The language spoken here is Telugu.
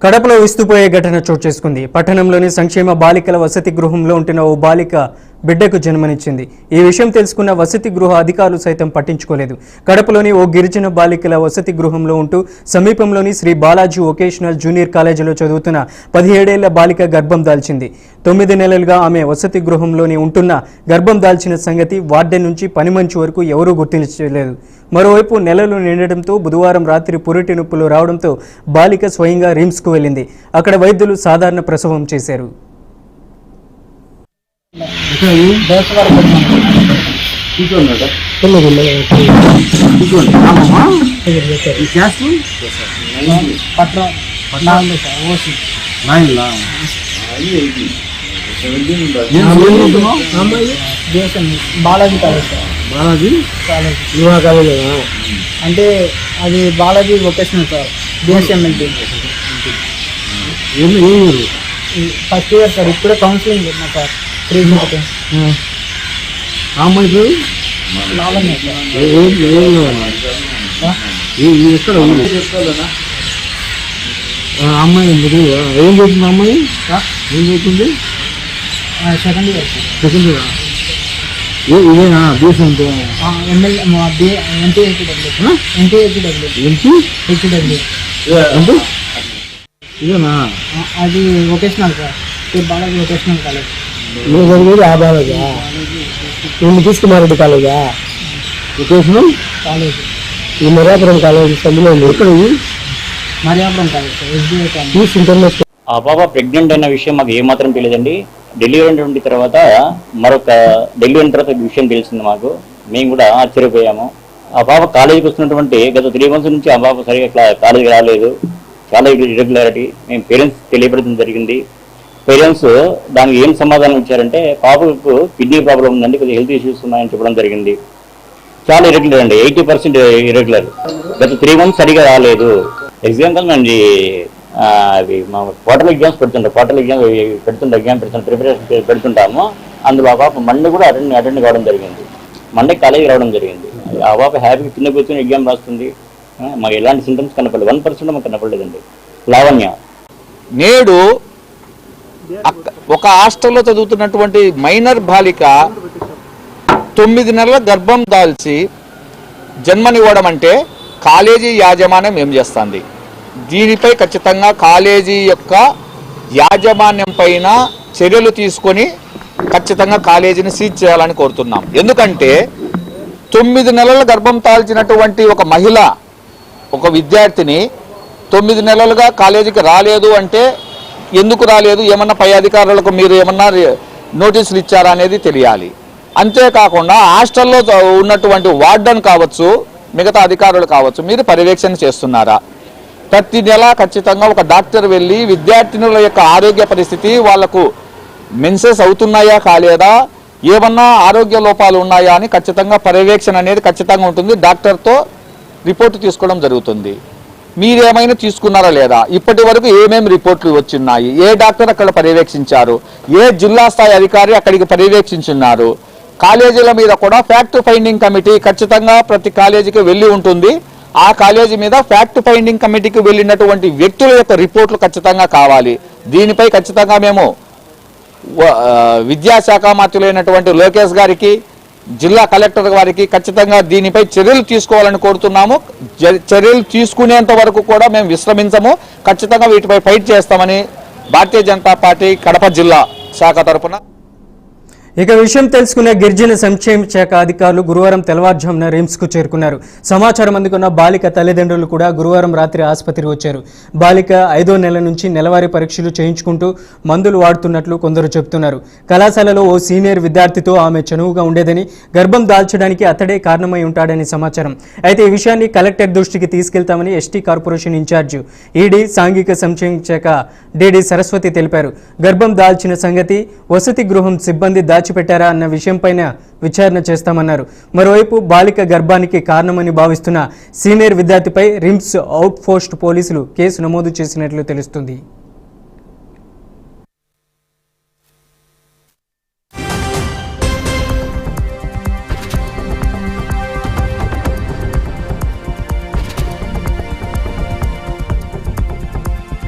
కడపలో విస్తుపోయే ఘటన చోటు చేసుకుంది. పట్టణంలోని సంక్షేమ బాలికల వసతి గృహంలో ఉంటున్న ఓ బాలిక బిడ్డకు జన్మనిచ్చింది. ఈ విషయం తెలుసుకున్న వసతి గృహ అధికారులు సైతం పట్టించుకోలేదు. కడపలోని ఓ గిరిజన బాలికల వసతి గృహంలో ఉంటూ సమీపంలోని శ్రీ బాలాజీ వొకేషనల్ జూనియర్ కాలేజీలో చదువుతున్న 17 ఏళ్ల బాలిక గర్భం దాల్చింది. 9 నెలలుగా ఆమె వసతి గృహంలోని ఉంటున్న గర్భం దాల్చిన సంగతి వార్డెన్ నుంచి పని మంచి వరకు ఎవరూ గుర్తించలేదు. మరోవైపు నెలలు నిండడంతో బుధవారం రాత్రి పురిటి నొప్పులు రావడంతో బాలిక స్వయంగా రిమ్స్కు వెళ్ళింది. అక్కడ వైద్యులు సాధారణ ప్రసవం చేశారు. బాలాజీ కాలేజ్ బాలాజీ కాలేజ్ అంటే అది Balaji vocational sir. BSMLT first year sir. ఇప్పుడే కౌన్సిలింగ్ ఉన్నా సార్. 3 months. అమ్మాయి పేరు లావణ్య ఎక్కడ అమ్మాయి ఏం చదువుతుంది? అమ్మాయి ఏం చదువుతుంది? Second year. Second year. ఇదేనా దేశం? ఇదేనా? అది vocational sir. Balaji vocational college. ఆ బాలాజా? నేను తీసుకుమారెడ్డి కాలేజా? Vocational college. ఈ మర్యాపురం కాలేజ్ అందులో ఉంది. ఎక్కడ Maryapuram college sir. SBI college. International. ఆ పాప ప్రెగ్నెంట్ అయిన విషయం మాకు ఏమాత్రం తెలియదండి. డెలివరీ అయిన తర్వాత డెలివరీ అయిన తర్వాత విషయం తెలిసింది మాకు. మేము కూడా ఆశ్చర్యపోయాము. ఆ పాప కాలేజీకి వస్తున్నటువంటి గత 3 months నుంచి ఆ పాప సరిగా కాలేజీకి రాలేదు. చాలా ఇర్రెగ్యులారిటీ. మేము పేరెంట్స్ తెలియపడడం జరిగింది. పేరెంట్స్ దానికి ఏం సమాధానం ఇచ్చారంటే పాపకు కిడ్నీ ప్రాబ్లం ఉందండి, కొద్దిగా హెల్త్ ఇష్యూస్ ఉన్నాయని చెప్పడం జరిగింది. చాలా ఇర్రెగ్యులర్ అండి, 80% ఇర్రెగ్యులర్. గత 3 months సరిగా రాలేదు. ఎగ్జాంపుల్ మంది అవి మా క్వార్టర్లీ ఎగ్జామ్స్ ఎగ్జామ్ ప్రిపరేషన్ పెడుతుంటాము. అందులో ఆ పాప మండే కూడా అటెండ్ కావడం జరిగింది. మండే కాలేజీకి రావడం జరిగింది. ఆ పాప హ్యాపీగా కింద కూర్చొని ఎగ్జామ్ రాస్తుంది. మాకు ఎలాంటి సింటమ్స్ కనపడలేదు. 1% మాకు కనపడలేదండి. లావణ్య నేడు ఒక హాస్టల్లో చదువుతున్నటువంటి మైనర్ బాలిక 9 నెలల గర్భం దాల్చి జన్మనివ్వడం అంటే కాలేజీ యాజమాన్యం ఏం చేస్తుంది? దీనిపై ఖచ్చితంగా కాలేజీ యొక్క యాజమాన్యం పైన చర్యలు తీసుకొని ఖచ్చితంగా కాలేజీని సీజ్ చేయాలని కోరుతున్నాం. ఎందుకంటే 9 నెలల గర్భం దాల్చినటువంటి ఒక మహిళ, ఒక విద్యార్థిని 9 నెలలుగా కాలేజీకి రాలేదు అంటే ఎందుకు రాలేదు, ఏమన్నా పై అధికారులకు మీరు ఏమన్నా నోటీసులు ఇచ్చారా అనేది తెలియాలి. అంతేకాకుండా హాస్టల్లో ఉన్నటువంటి వార్డెన్ కావచ్చు, మిగతా అధికారులు కావచ్చు, మీరు పర్యవేక్షణ చేస్తున్నారా? ప్రతి నెల ఖచ్చితంగా ఒక డాక్టర్ వెళ్ళి విద్యార్థినుల యొక్క ఆరోగ్య పరిస్థితి, వాళ్లకు మెన్సెస్ అవుతున్నాయా కాలేదా, ఏమన్నా ఆరోగ్య లోపాలు ఉన్నాయా అని ఖచ్చితంగా పర్యవేక్షణ అనేది ఖచ్చితంగా ఉంటుంది. డాక్టర్తో రిపోర్టు తీసుకోవడం జరుగుతుంది. మీరేమైనా తీసుకున్నారా లేదా? ఇప్పటి వరకు ఏమేమి రిపోర్ట్లు వచ్చిన్నాయి? ఏ డాక్టర్ అక్కడ పర్యవేక్షించారు? ఏ జిల్లా స్థాయి అధికారి అక్కడికి పర్యవేక్షించున్నారు? కాలేజీల మీద కూడా ఫ్యాక్ట్ ఫైండింగ్ కమిటీ ఖచ్చితంగా ప్రతి కాలేజీకి వెళ్ళి ఉంటుంది. ఆ కాలేజీ మీద ఫ్యాక్ట్ ఫైండింగ్ కమిటీకి వెళ్ళినటువంటి వ్యక్తుల యొక్క రిపోర్ట్లు ఖచ్చితంగా కావాలి. దీనిపై ఖచ్చితంగా మేము విద్యాశాఖ మంత్రులైనటువంటి లోకేష్ గారికి, జిల్లా కలెక్టర్ గారికి ఖచ్చితంగా దీనిపై చర్యలు తీసుకోవాలని కోరుతున్నాము. చర్యలు తీసుకునేంత వరకు కూడా మేము విశ్రమించము. ఖచ్చితంగా వీటిపై ఫైట్ చేస్తామని భారతీయ జనతా పార్టీ కడప జిల్లా శాఖ తరఫున. ఇక విషయం తెలుసుకున్న గిరిజన సంక్షేమ శాఖ అధికారులు గురువారం తెల్లవారుజామున రిమ్స్కు చేరుకున్నారు. సమాచారం అందుకున్న బాలిక తల్లిదండ్రులు కూడా గురువారం రాత్రి ఆసుపత్రికి వచ్చారు. బాలిక 5వ నెల నుంచి నెలవారీ పరీక్షలు చేయించుకుంటూ మందులు వాడుతున్నట్లు కొందరు చెబుతున్నారు. కళాశాలలో ఓ సీనియర్ విద్యార్థితో ఆమె చనువుగా ఉండేదని, గర్భం దాల్చడానికి అతడే కారణమై ఉంటాడని సమాచారం. అయితే ఈ విషయాన్ని కలెక్టర్ దృష్టికి తీసుకెళ్తామని ఎస్టీ కార్పొరేషన్ ఇన్ఛార్జి ఈడీ సాంఘిక సంక్షేమ శాఖ డీడీ సరస్వతి తెలిపారు. గర్భం దాల్చిన సంగతి వసతి గృహం సిబ్బంది దాచిపెట్టారా అన్న విషయంపైన విచారణ చేస్తామన్నారు. మరోవైపు బాలిక గర్భానికి కారణమని భావిస్తున్న సీనియర్ విద్యార్థిపై రిమ్స్ అవుట్ పోస్ట్ పోలీసులు కేసు నమోదు చేసినట్లు తెలుస్తుంది.